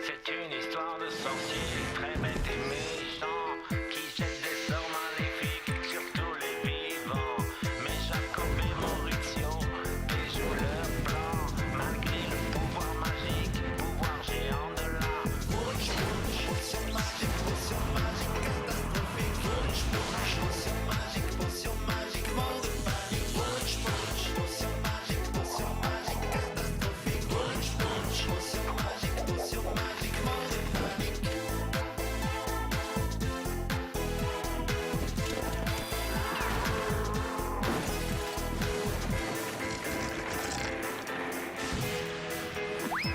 C'est une histoire de sorcier très bête et méchant qui jette des sorts maléfiques sur tous les vivants. Mais Jacob et Maurizio déjouent leur plan malgré le pouvoir magique, pouvoir géant de la Wunsch, Wunsch, potion magique catastrophique. Wunsch, Wunsch, potion magique, mort de panique. Wunsch, Wunsch, potion magique catastrophique. Wunsch, Wunsch, potion magique, mort de panique.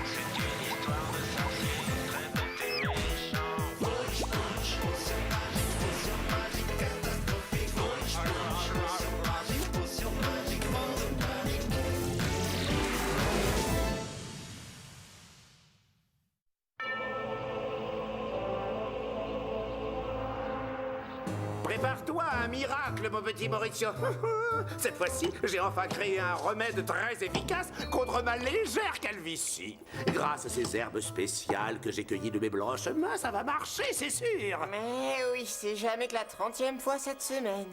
C'est une histoire de sorcier très bête et méchant. Wunsch, Wunsch, potion magique catastrophique. Wunsch, Wunsch, potion magique, mort de panique. Prépare-toi à un miracle, mon petit Maurizio. Cette fois-ci, j'ai enfin créé un remède très efficace contre ma légère calvitie. Grâce à ces herbes spéciales que j'ai cueillies de mes blanches mains, ça va marcher, c'est sûr. Mais oui, c'est jamais que la 30e fois cette semaine.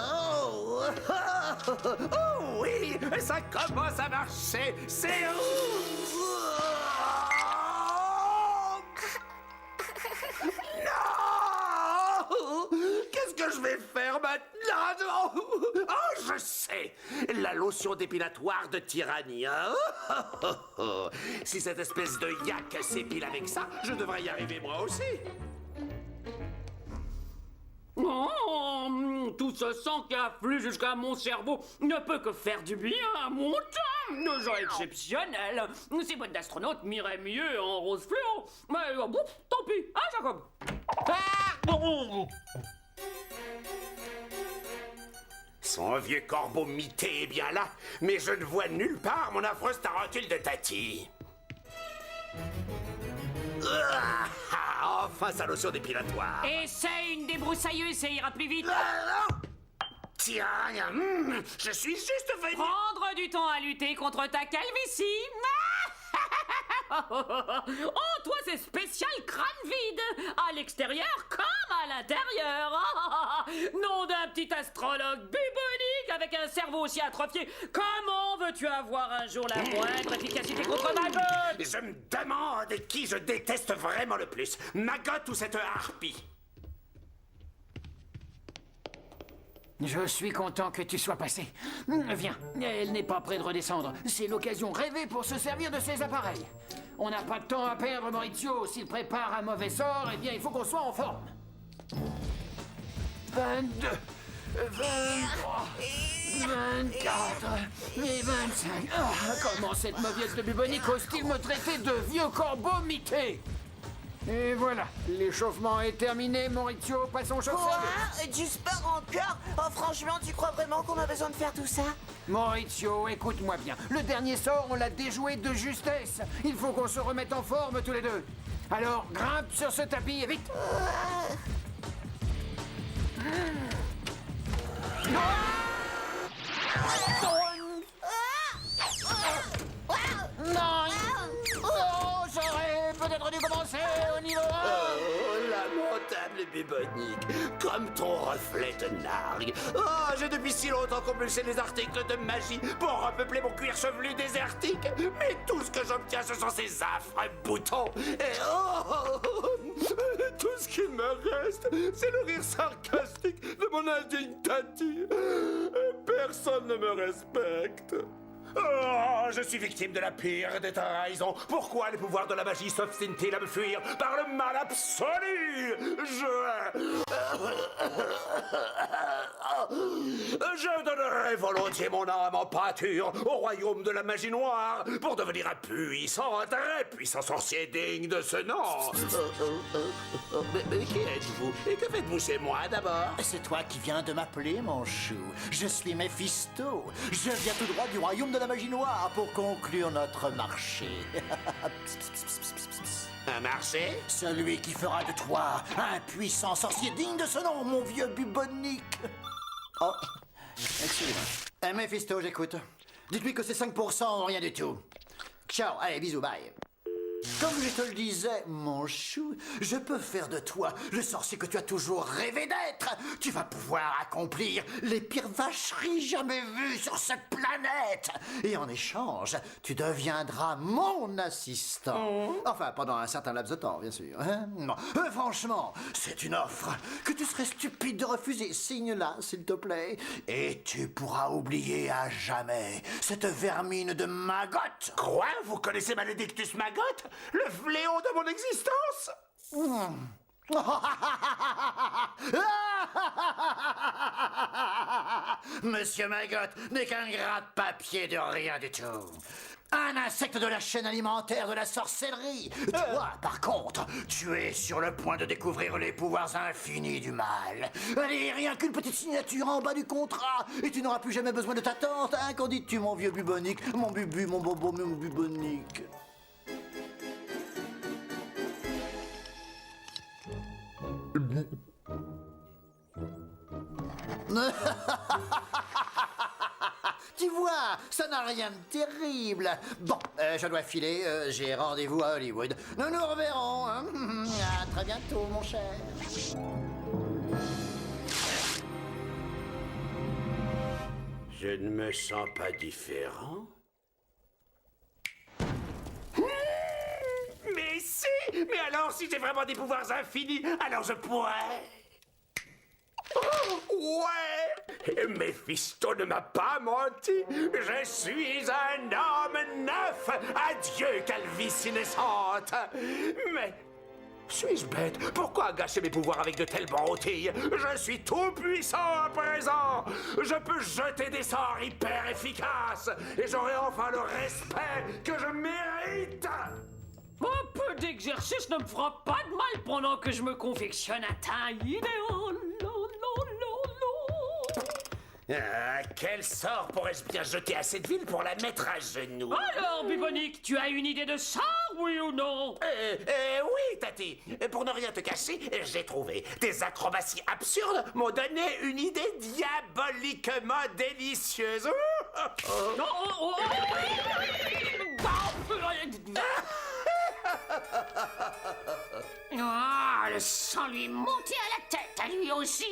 Oh, oh oui, ça commence à marcher. C'est... Non! Qu'est-ce que je vais faire maintenant? Oh, je sais! La lotion dépilatoire de tyrannie. Hein? Si cette espèce de yak s'épile avec ça, je devrais y arriver moi aussi. Oh, tout ce sang qui afflue jusqu'à mon cerveau ne peut que faire du bien à mon teint. Nos gens exceptionnels. Ces boîtes d'astronautes m'iraient mieux en rose fluo. Mais bon, tant pis, hein, Jacob? Son vieux corbeau mité est bien là, mais je ne vois nulle part mon affreuse tarentule de Tati. Enfin sa lotion dépilatoire. Essaye une débroussailleuse, ça ira plus vite. Tiens, je suis juste venu... Prendre du temps à lutter contre ta calvitie. Oh, toi, c'est spécial crâne vide. À l'extérieur comme à l'intérieur. Nom d'un petit astrologue bubonique avec un cerveau aussi atrophié. Comment veux-tu avoir un jour la moindre efficacité contre Maggot? Je me demande qui je déteste vraiment le plus, Maggot ou cette harpie. Je suis content que tu sois passé. Viens, elle n'est pas près de redescendre. C'est l'occasion rêvée pour se servir de ces appareils. On n'a pas de temps à perdre, Maurizio. S'il prépare un mauvais sort, eh bien, il faut qu'on soit en forme. 22, 23, 24 et 25. Ah, comment cette mauvaise de bubonique ose-t-il me traiter de vieux corbeau mité? Et voilà, l'échauffement est terminé, Maurizio. Passons au Quoi? chauffeur. Du sport encore? Oh, franchement, tu crois vraiment qu'on a besoin de faire tout ça? Maurizio, écoute-moi bien. Le dernier sort, on l'a déjoué de justesse. Il faut qu'on se remette en forme tous les deux. Alors, grimpe sur ce tapis et vite. Non. Oh, j'aurais peut-être dû commencer au niveau 1. Oh, lamentable bubonique, comme ton reflet te nargue. Oh, j'ai depuis si longtemps compulsé les articles de magie pour repeupler mon cuir chevelu désertique. Mais tout ce que j'obtiens, ce sont ces affreux boutons. Et tout ce qu'il me reste, c'est le rire sarcastique de mon indigne Tati. Et personne ne me respecte. Oh, je suis victime de la pire des trahisons. Pourquoi les pouvoirs de la magie s'obstinent-ils à me fuir par le mal absolu? Je donnerais volontiers mon âme en pâture au royaume de la magie noire pour devenir un puissant, très puissant sorcier digne de ce nom. Mais qui êtes-vous? Et que faites-vous chez moi d'abord? C'est toi qui viens de m'appeler, mon chou. Je suis Méphisto. Je viens tout droit du royaume de la magie noire pour conclure notre marché. Un marché? Celui qui fera de toi un puissant sorcier digne de ce nom, mon vieux bubonique. Oh, excusez-moi. Mephisto, j'écoute. Dites-lui que c'est 5% ou rien du tout. Ciao, allez, bisous, bye. Comme je te le disais, mon chou, je peux faire de toi le sorcier que tu as toujours rêvé d'être. Tu vas pouvoir accomplir les pires vacheries jamais vues sur cette planète. Et en échange, tu deviendras mon assistant. Enfin, pendant un certain laps de temps, bien sûr. Hein? Non. Franchement, c'est une offre que tu serais stupide de refuser. Signe-la, s'il te plaît. Et tu pourras oublier à jamais cette vermine de Maggot. Quoi? Vous connaissez Maledictus Maggot? Le fléau de mon existence? Monsieur Maggot n'est qu'un gratte-papier de rien du tout. Un insecte de la chaîne alimentaire de la sorcellerie. Toi, par contre, tu es sur le point de découvrir les pouvoirs infinis du mal. Allez, rien qu'une petite signature en bas du contrat, et tu n'auras plus jamais besoin de ta tante, hein? Qu'en dis-tu, mon vieux bubonique? Mon bubu, mon bobo, mon bubonique. Tu vois, ça n'a rien de terrible. Bon, je dois filer, j'ai rendez-vous à Hollywood. Nous nous reverrons, hein? À très bientôt, mon cher. Je ne me sens pas différent. Mais si! Mais alors, si j'ai vraiment des pouvoirs infinis, alors je pourrais... Oh, ouais! Mephisto ne m'a pas menti. Je suis un homme neuf. Adieu, calvitie naissante. Mais... suis-je bête? Pourquoi gâcher mes pouvoirs avec de telles broutilles? Je suis tout puissant à présent. Je peux jeter des sorts hyper efficaces. Et j'aurai enfin le respect que je mérite. Un peu d'exercice ne me fera pas de mal pendant que je me confectionne un teint idéal. Quel sort pourrais-je bien jeter à cette ville pour la mettre à genoux? Alors, Bubonique, tu as une idée de ça, oui ou non? Oui, Tati. Pour ne rien te cacher, j'ai trouvé. Tes acrobaties absurdes m'ont donné une idée diaboliquement délicieuse. Ah, le sang lui est monté à la tête, à lui aussi.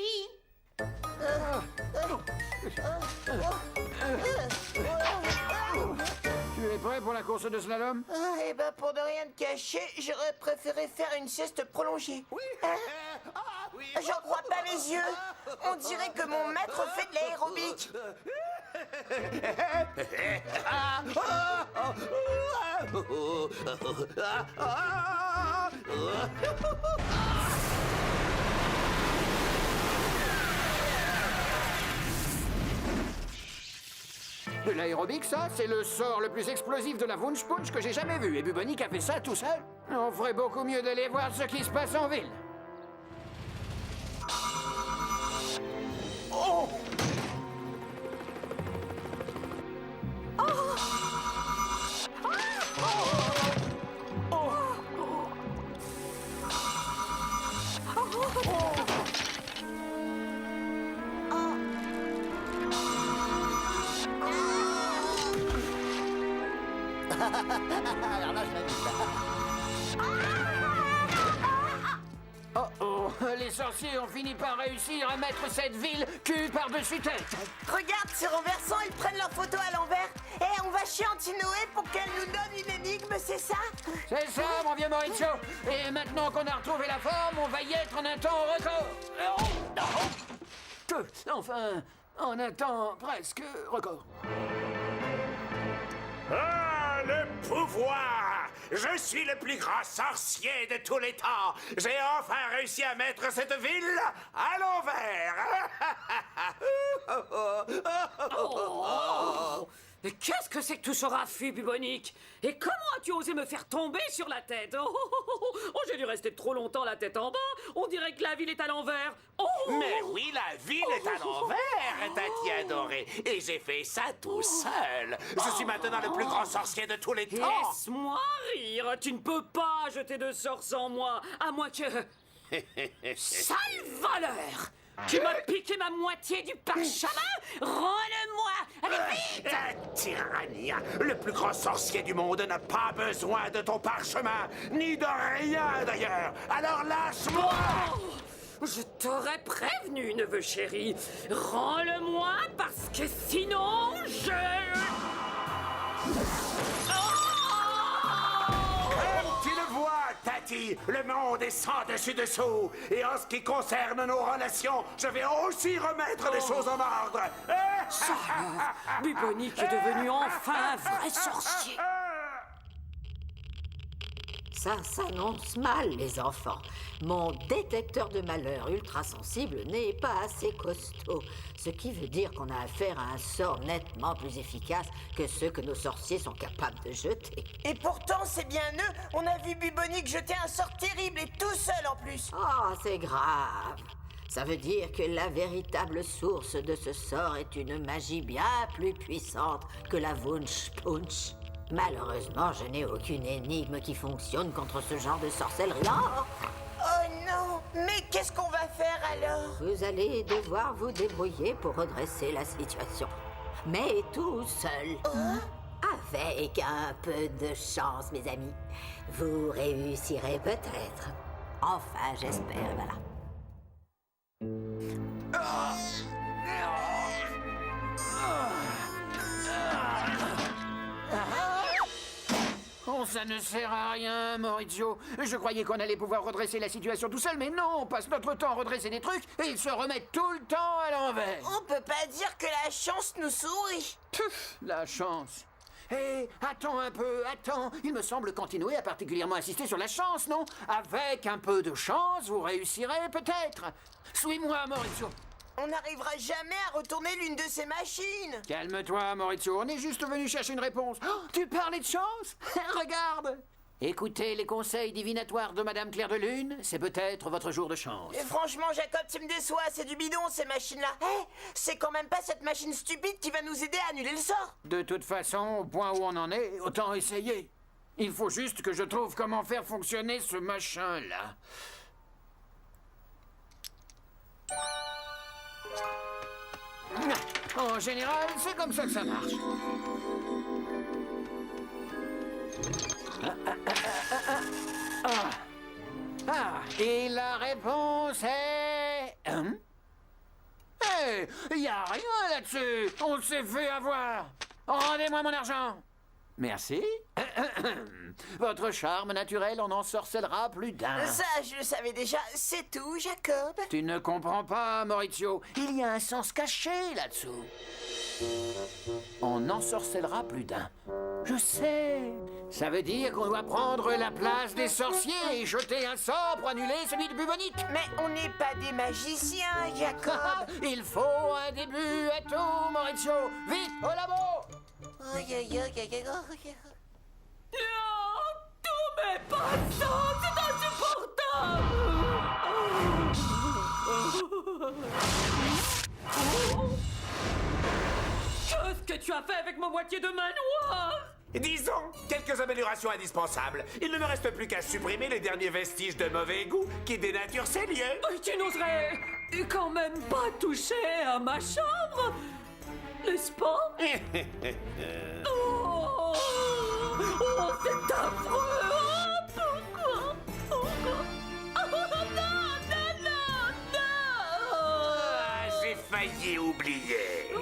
Tu es prêt pour la course de slalom? Eh ben, pour ne rien te cacher, j'aurais préféré faire une sieste prolongée. Oui. J'en crois pas mes yeux. On dirait que mon maître fait de l'aérobic. De l'aérobic, ça? C'est le sort le plus explosif de la Wunschpunch que j'ai jamais vu. Et Bubonique a fait ça tout seul. On ferait beaucoup mieux d'aller voir ce qui se passe en ville. Oh! Alors là, je vais dire ça. Oh, les sorciers ont fini par réussir à mettre cette ville cul par-dessus tête. Regarde, ces renversants, ils prennent leur photo à l'envers. Et on va chez Antinoé pour qu'elle nous donne une énigme, c'est ça? C'est ça, mon vieux Maurizio. Et maintenant qu'on a retrouvé la forme, on va y être en un temps record. Enfin, en un temps presque record. Ah, le pouvoir! Je suis le plus grand sorcier de tous les temps! J'ai enfin réussi à mettre cette ville à l'envers! Oh! Mais qu'est-ce que c'est que tout ce raffut, Bubonique? Et comment as-tu osé me faire tomber sur la tête? Oh, j'ai dû rester trop longtemps la tête en bas. On dirait que la ville est à l'envers. Oh! Mais oui, la ville est à l'envers, Tati adorée! Et j'ai fait ça tout seul! Je suis maintenant le plus grand sorcier de tous les temps! Laisse-moi rire. Tu ne peux pas jeter de sorts sans moi, à moins que... Sale voleur! Tu m'as piqué ma moitié du parchemin. Rends-le-moi. Allez, vite. Tyrannia, le plus grand sorcier du monde n'a pas besoin de ton parchemin, ni de rien d'ailleurs. Alors lâche-moi! Je t'aurais prévenu, neveu chéri. Rends-le-moi parce que sinon, je... Comme tu le vois, Tati, le monde est sans dessus-dessous. Et en ce qui concerne nos relations, je vais aussi remettre les choses en ordre. Bubonique est devenu enfin un vrai sorcier. Ça s'annonce mal, les enfants. Mon détecteur de malheur ultra sensible n'est pas assez costaud, ce qui veut dire qu'on a affaire à un sort nettement plus efficace que ceux que nos sorciers sont capables de jeter. Et pourtant, c'est bien eux. On a vu Bubonique jeter un sort terrible et tout seul en plus. Oh, c'est grave. Ça veut dire que la véritable source de ce sort est une magie bien plus puissante que la Wunsch Punch. Malheureusement, je n'ai aucune énigme qui fonctionne contre ce genre de sorcellerie. Oh non! Mais qu'est-ce qu'on va faire alors? Vous allez devoir vous débrouiller pour redresser la situation. Mais tout seul. Avec un peu de chance, mes amis. Vous réussirez peut-être. Enfin, j'espère, voilà. Oh, ça ne sert à rien, Maurizio. Je croyais qu'on allait pouvoir redresser la situation tout seul, mais non, on passe notre temps à redresser des trucs et ils se remettent tout le temps à l'envers. On peut pas dire que la chance nous sourit. Puf, la chance. Hé, attends un peu, attends. Il me semble qu'Antinoé a particulièrement insisté sur la chance, non? Avec un peu de chance, vous réussirez peut-être. Suis-moi, Maurizio. On n'arrivera jamais à retourner l'une de ces machines. Calme-toi, Maurizio, on est juste venu chercher une réponse. Oh, tu parlais de chance? Regarde. Écoutez les conseils divinatoires de Madame Claire de Lune, c'est peut-être votre jour de chance. Et franchement, Jacob, tu me déçois. C'est du bidon, ces machines-là. Hé, c'est quand même pas cette machine stupide qui va nous aider à annuler le sort. De toute façon, au point où on en est, autant essayer. Il faut juste que je trouve comment faire fonctionner ce machin-là. En général, c'est comme ça que ça marche. Et la réponse est... Hé, y a rien là-dessus. On s'est fait avoir. Rendez-moi mon argent. Merci. Votre charme naturel en ensorcellera plus d'un. Ça, je le savais déjà. C'est tout, Jacob. Tu ne comprends pas, Maurizio. Il y a un sens caché là-dessous. On ensorcellera plus d'un. Je sais. Ça veut dire qu'on doit prendre la place des sorciers et jeter un sort pour annuler celui de Bubonique. Mais on n'est pas des magiciens, Jacob. Il faut un début à tout, Maurizio. Vite, au labo. Aïe, aïe, aïe, aïe, aïe, aïe. Oh, tous mes passants, c'est insupportable. Qu'est-ce que tu as fait avec ma moitié de manoir? Disons, quelques améliorations indispensables. Il ne me reste plus qu'à supprimer les derniers vestiges de mauvais goût qui dénaturent ces lieux. Tu n'oserais quand même pas toucher à ma chambre, n'est-ce pas? Oh, c'est affreux! Pourquoi? Oh, non! J'ai failli oublier.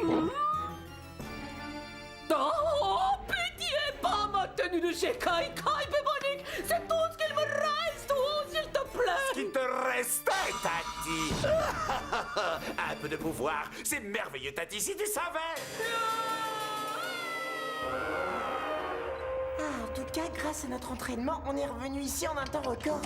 Oh, pitié, pas ma tenue de chez Kai Bubonique! C'est tout ce qu'il me reste! Oh, s'il te plaît! Qui te restait, Tati? Un peu de pouvoir, c'est merveilleux, Tati, si tu savais. En tout cas, grâce à notre entraînement, on est revenu ici en un temps record.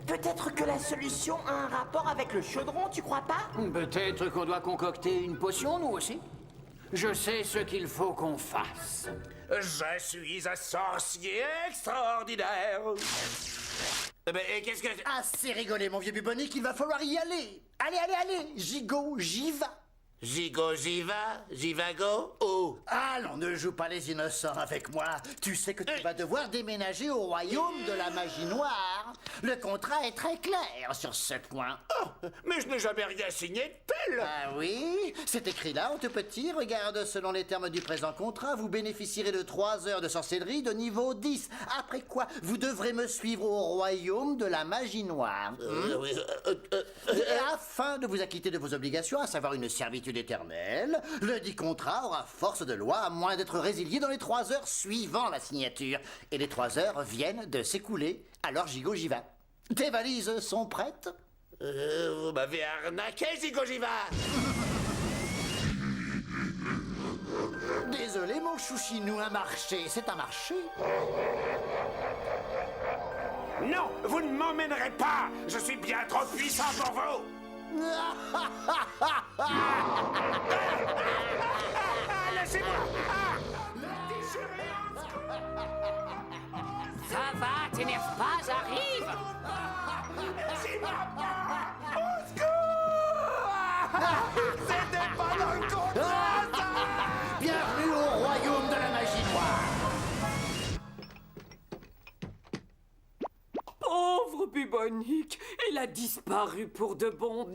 Peut-être que la solution a un rapport avec le chaudron, tu crois pas? Peut-être qu'on doit concocter une potion, nous aussi. Je sais ce qu'il faut qu'on fasse. Je suis un sorcier extraordinaire. Mais qu'est-ce que... Assez rigolé, mon vieux Bubonique, il va falloir y aller. Allez, allez, allez, gigot, j'y va. Jivago, oh. Allons, ne joue pas les innocents avec moi. Tu sais que tu vas devoir déménager au royaume de la magie noire. Le contrat est très clair sur ce point. Oh, mais je n'ai jamais rien signé de tel. Ah oui, c'est écrit là, en tout petit. Regarde, selon les termes du présent contrat, vous bénéficierez de 3 heures de sorcellerie de niveau 10. Après quoi, vous devrez me suivre au royaume de la magie noire. Et afin de vous acquitter de vos obligations, à savoir une servitude éternelle, le dit contrat aura force de loi à moins d'être résilié dans les 3 heures suivant la signature. Et les 3 heures viennent de s'écouler, alors Gigo j'y va. Tes valises sont prêtes? Vous m'avez arnaqué, Jiva. Désolé mon chouchinou, un marché, c'est un marché. Non, vous ne m'emmènerez pas. Je suis bien trop puissant pour vous. Laissez-moi. Ça va, t'énerve pas, j'arrive. C'était pas dans le contrat, ça. Bienvenue au royaume de la magie noire. Pauvre Bubonique, il a disparu pour de bon.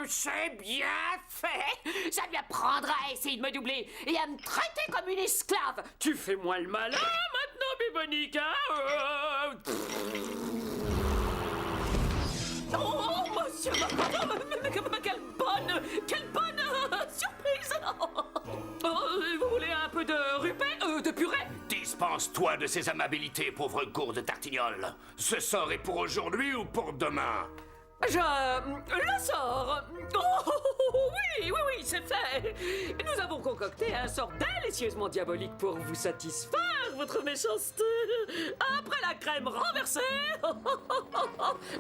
C'est bien fait. Ça lui apprendra à essayer de me doubler et à me traiter comme une esclave. Tu fais moi le malin maintenant, Bubonique, hein? Oh, monsieur, mais quelle bonne surprise. Vous voulez un peu de rupé, de purée? Dispense-toi de ces amabilités, pauvre gourde tartignole. Ce sort est pour aujourd'hui ou pour demain? Le sort. Oh, oui, c'est fait. Nous avons concocté un sort délicieusement diabolique pour vous satisfaire, votre méchanceté. Après la crème renversée,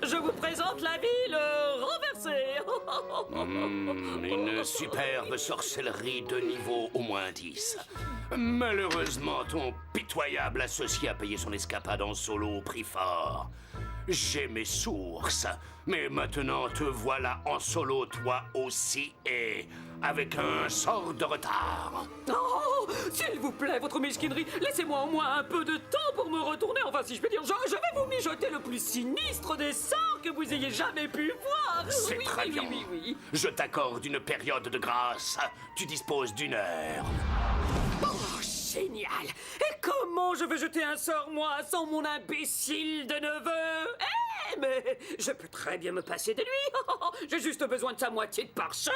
je vous présente la ville renversée. Une superbe sorcellerie de niveau au moins 10. Malheureusement, ton pitoyable associé a payé son escapade en solo au prix fort. J'ai mes sources, mais maintenant te voilà en solo toi aussi et avec un sort de retard. Oh, s'il vous plaît, votre mesquinerie, laissez-moi au moins un peu de temps pour me retourner. Enfin, si je peux dire, je vais vous mijoter le plus sinistre des sorts que vous ayez jamais pu voir. C'est Oui, très oui, bien. oui, oui. Je t'accorde une période de grâce. Tu disposes d'1 heure. Oh, génial! Et comment je veux jeter un sort, moi, sans mon imbécile de neveu? Eh, mais je peux très bien me passer de lui. J'ai juste besoin de sa moitié de parchemin.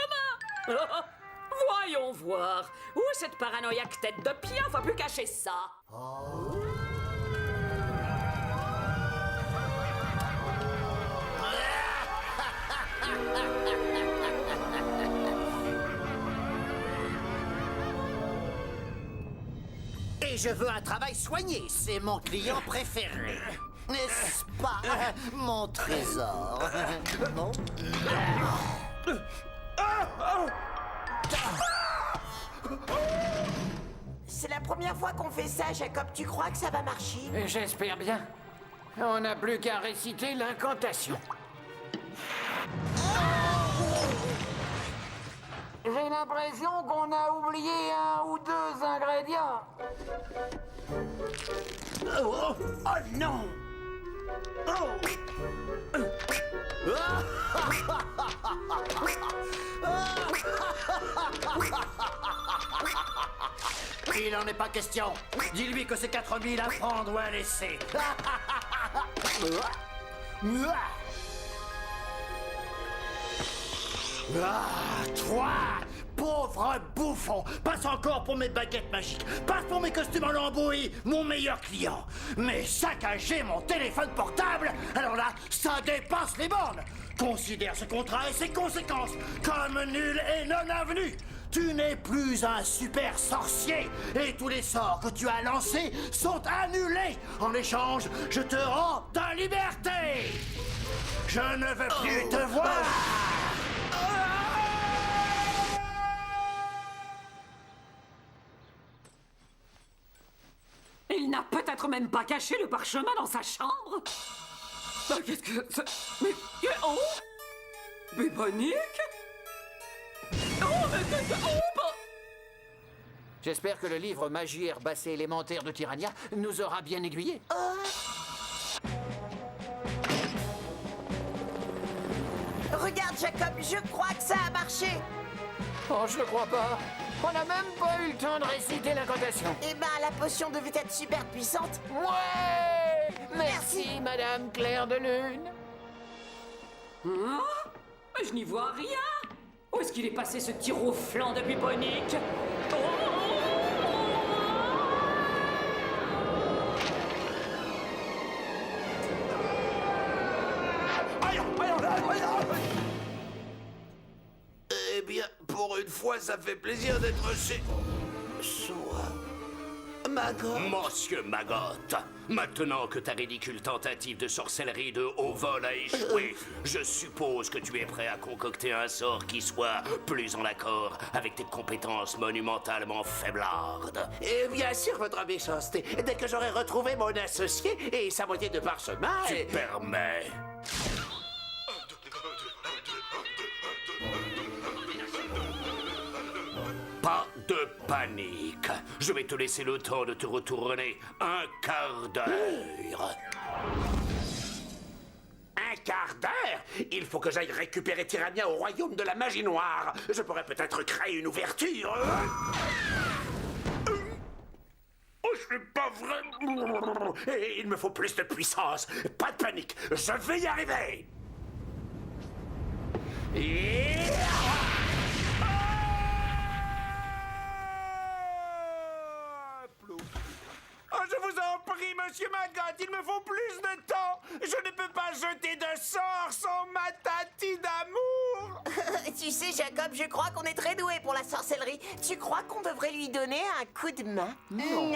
Voyons voir. Où cette paranoïaque tête de piaf va plus cacher ça? Et je veux un travail soigné, c'est mon client préféré. N'est-ce pas, mon trésor? Non? C'est la première fois qu'on fait ça, Jacob. Tu crois que ça va marcher? J'espère bien. On n'a plus qu'à réciter l'incantation. J'ai l'impression qu'on a oublié 1 ou 2 ingrédients. Oh non! Il n'en est pas question. Dis-lui que c'est 4000 à prendre ou à laisser. Toi, pauvre bouffon, passe encore pour mes baguettes magiques, passe pour mes costumes en lambeaux, mon meilleur client. Mais saccager mon téléphone portable, alors là, ça dépasse les bornes. Considère ce contrat et ses conséquences comme nul et non avenu. Tu n'es plus un super sorcier et tous les sorts que tu as lancés sont annulés. En échange, je te rends ta liberté. Je ne veux plus te voir. Il n'a peut-être même pas caché le parchemin dans sa chambre. Qu'est-ce que c'est? Mais... Oh! Bubonique? Oh, mais J'espère que le livre Magie herbacée élémentaire de Tyrannia nous aura bien aiguillés. Regarde, Jacob, je crois que ça a marché. Oh, je le crois pas. On n'a même pas eu le temps de réciter l'incantation. Eh ben, la potion devait être super puissante. Ouais! Merci, Madame Claire de Lune. Hein? Mais je n'y vois rien. Où est-ce qu'il est passé ce tir au flanc de Bubonique? Eh bien, pour une fois, ça fait plaisir d'être chez... Soi... Maggot. Monsieur Maggot, maintenant que ta ridicule tentative de sorcellerie de haut vol a échoué, je suppose que tu es prêt à concocter un sort qui soit plus en accord avec tes compétences monumentalement faiblardes. Et bien sûr, votre méchanceté, dès que j'aurai retrouvé mon associé et sa moitié de parchemin... Tu permets. Pas de panique. Je vais te laisser le temps de te retourner un quart d'heure. Un quart d'heure? Il faut que j'aille récupérer Tyrannia au royaume de la magie noire. Je pourrais peut-être créer une ouverture. Oh, je suis pas vrai. Et il me faut plus de puissance. Pas de panique, je vais y arriver. Oh, je vous en prie, monsieur Maggot, il me faut plus de temps. Je ne peux pas jeter de sort sans ma tati d'amour. Tu sais, Jacob, je crois qu'on est très doué pour la sorcellerie. Tu crois qu'on devrait lui donner un coup de main? Non.